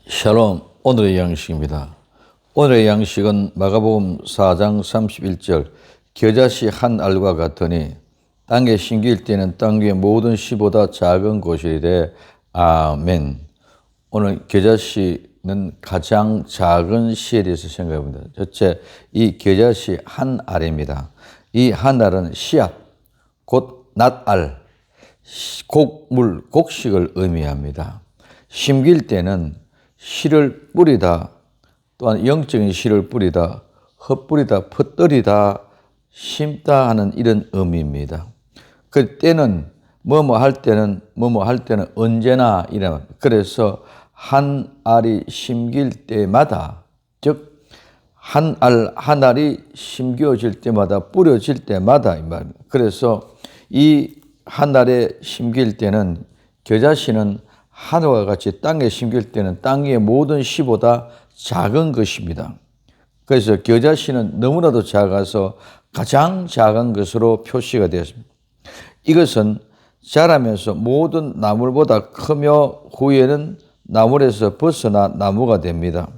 샬롬, 오늘의 양식입니다. 오늘의 양식은 마가복음 4장 31절 겨자씨 한 알과 같으니 땅에 심길 때는 땅 위의 모든 씨보다 작은 것이되 아멘. 오늘 겨자씨는 가장 작은 씨에 대해서 생각해봅니다. 첫째, 이 겨자씨 한 알입니다. 이 한 알은 씨앗, 곧 낫알, 곡물, 곡식을 의미합니다. 심길 때는 씨를 뿌리다, 또한 영적인 씨를 뿌리다, 헛뿌리다, 퍼뜨리다, 심다 하는 이런 의미입니다. 그 때는 뭐뭐 할 때는 언제나 이래. 그래서 한 알이 심길 때마다, 즉 한 알이 심겨질 때마다, 뿌려질 때마다 이 말입니다. 그래서 이 한 알에 심길 때는 겨자씨는 하늘과 같이 땅에 심길 때는 땅 위의 모든 씨보다 작은 것입니다. 그래서 겨자씨는 너무나도 작아서 가장 작은 것으로 표시가 되었습니다. 이것은 자라면서 모든 나물보다 크며 후에는 나물에서 벗어나 나무가 됩니다.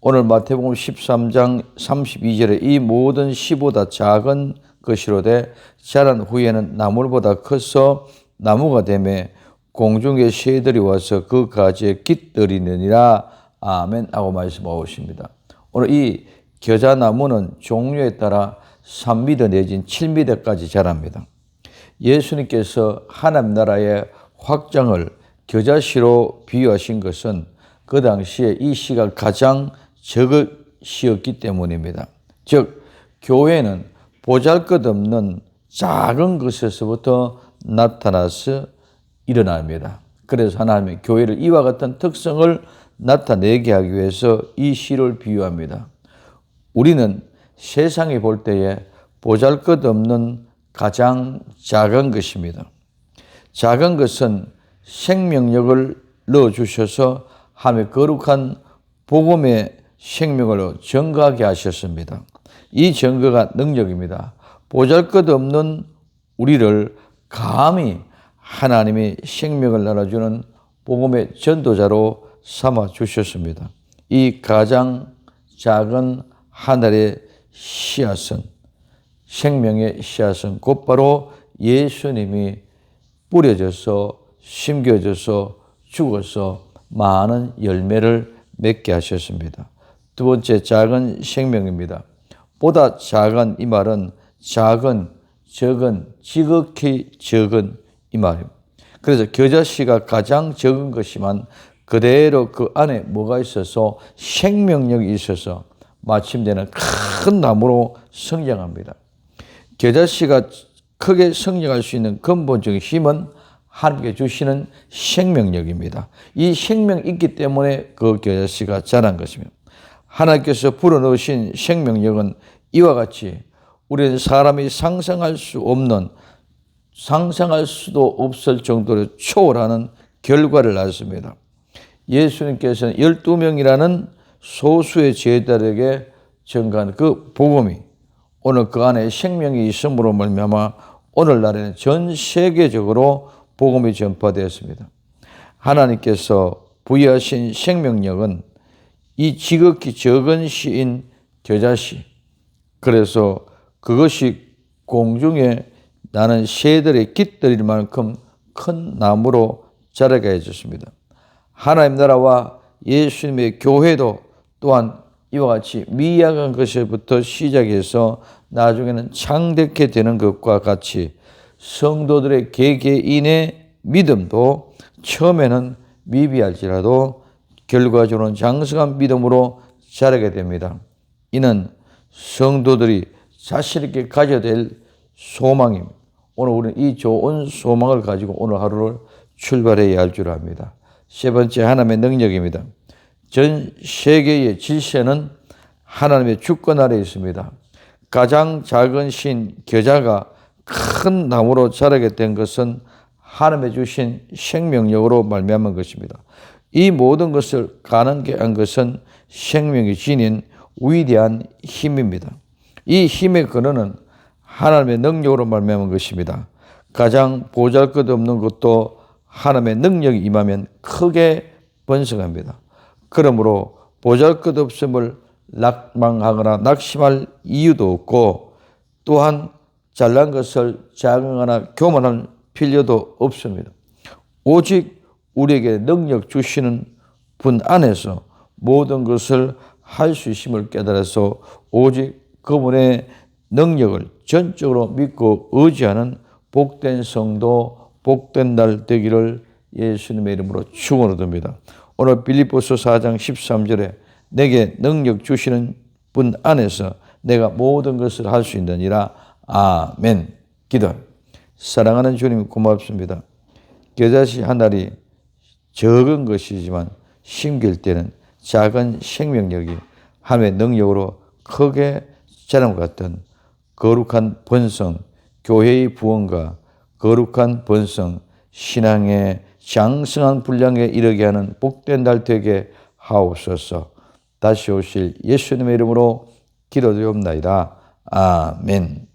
오늘 마태복음 13장 32절에 이 모든 씨보다 작은 것이로되 자란 후에는 나물보다 커서 나무가 되매 공중의 새들이 와서 그 가지에 깃들이느니라. 아멘 하고 말씀하고 있습니다. 오늘 이 겨자나무는 종류에 따라 3m 내지는 7m까지 자랍니다. 예수님께서 하나님 나라의 확장을 겨자씨로 비유하신 것은 그 당시에 이 씨가 가장 적은 씨였기 때문입니다. 즉 교회는 보잘것없는 작은 것에서부터 나타나서 일어납니다. 그래서 하나님의 교회를 이와 같은 특성을 나타내게 하기 위해서 이 씨를 비유합니다. 우리는 세상이 볼 때에 보잘것없는 가장 작은 것입니다. 작은 것은 생명력을 넣어주셔서 하나님의 거룩한 복음의 생명을 증거하게 하셨습니다. 이 증거가 능력입니다. 보잘것없는 우리를 감히 하나님이 생명을 나눠주는 복음의 전도자로 삼아 주셨습니다. 이 가장 작은 하늘의 씨앗은, 생명의 씨앗은 곧바로 예수님이 뿌려져서 심겨져서 죽어서 많은 열매를 맺게 하셨습니다. 두 번째, 작은 생명입니다. 보다 작은 이 말은 작은, 적은, 지극히 적은 이 말입니다. 그래서 겨자씨가 가장 적은 것이지만 그대로 그 안에 뭐가 있어서 생명력이 있어서 마침내는 큰 나무로 성장합니다. 겨자씨가 크게 성장할 수 있는 근본적인 힘은 하나님께 주시는 생명력입니다. 이 생명이 있기 때문에 그 겨자씨가 자란 것입니다. 하나님께서 불어넣으신 생명력은 이와 같이 우리는 사람이 상상할 수도 없을 정도로 초월하는 결과를 낳습니다. 예수님께서는 12명이라는 소수의 제자들에게 전가한 그 복음이 오늘 그 안에 생명이 있음으로 말미암아 오늘날에는 전 세계적으로 복음이 전파되었습니다. 하나님께서 부여하신 생명력은 이 지극히 적은 씨인 겨자씨, 그래서 그것이 공중에 나는 새들의 깃들일 만큼 큰 나무로 자라게 해줬습니다. 하나님 나라와 예수님의 교회도 또한 이와 같이 미약한 것부터 시작해서 나중에는 창대케 되는 것과 같이 성도들의 개개인의 믿음도 처음에는 미비할지라도 결과적으로는 장성한 믿음으로 자라게 됩니다. 이는 성도들이 자신 있게 가져야 될 소망입니다. 오늘 우리는 이 좋은 소망을 가지고 오늘 하루를 출발해야 할 줄 압니다. 세 번째, 하나님의 능력입니다. 전 세계의 질서는 하나님의 주권 아래 있습니다. 가장 작은 신 겨자가 큰 나무로 자라게 된 것은 하나님의 주신 생명력으로 말미암은 것입니다. 이 모든 것을 가능케 한 것은 생명이 지닌 위대한 힘입니다. 이 힘의 근원은 하나님의 능력으로 말미암은 것입니다. 가장 보잘것없는 것도 하나님의 능력이 임하면 크게 번성합니다. 그러므로 보잘것없음을 낙망하거나 낙심할 이유도 없고 또한 잘난 것을 자긍하거나 교만할 필요도 없습니다. 오직 우리에게 능력 주시는 분 안에서 모든 것을 할 수 있음을 깨달아서 오직 그분의 능력을 전적으로 믿고 의지하는 복된 성도, 복된 날 되기를 예수님의 이름으로 축원드립니다. 오늘 빌립보서 4장 13절에 내게 능력 주시는 분 안에서 내가 모든 것을 할 수 있느니라. 아멘. 기도. 사랑하는 주님 고맙습니다. 겨자씨 한 알이 적은 것이지만 심길 때는 작은 생명력이 하나님의 능력으로 크게 자란 것 같은 거룩한 본성, 교회의 부흥과 거룩한 본성, 신앙의 장성한 분량에 이르게 하는 복된 날 되게 하옵소서. 다시 오실 예수님의 이름으로 기도드리옵나이다. 아멘.